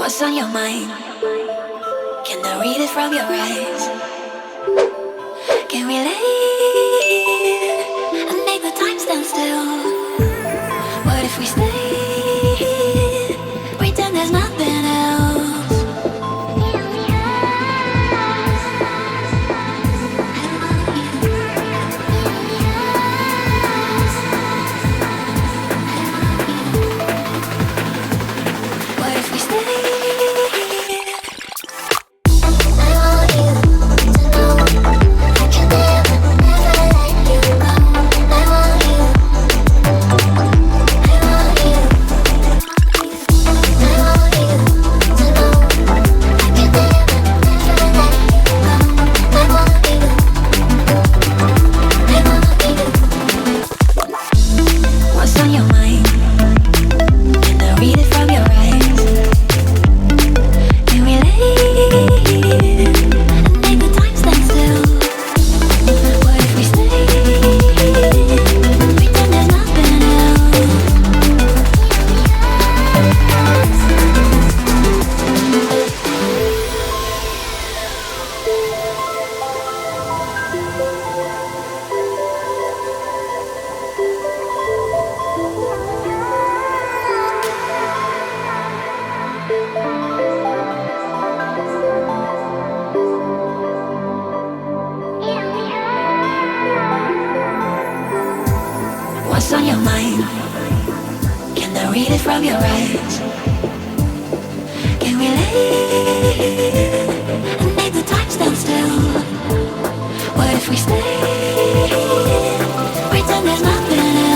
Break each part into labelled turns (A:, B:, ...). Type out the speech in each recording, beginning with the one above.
A: What's on your mind? Can I read it from your eyes? Can we leave and make the time stand still? What if we stay? Pretend there's nothing else. What if we stay? What's on your mind? Can I read it from your eyes? Can we leave and make the time stand still? What if we stay? Pretend there's nothing else. What's on your mind? Can I read it from your eyes? Can we leave and make the time stand still? What if we stay? Pretend there's nothing else.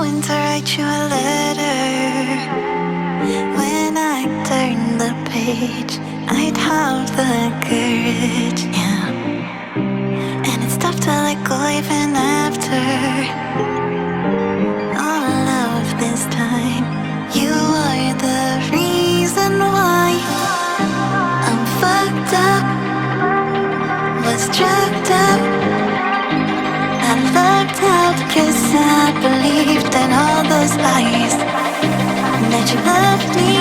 A: going to write you a letter. When I turn the page, I'd have the courage, yeah. And it's tough to let go even after all of this time. You are the reason why I'm fucked up, was drugged up. I lucked out 'cause I believed in all those lies, that you loved me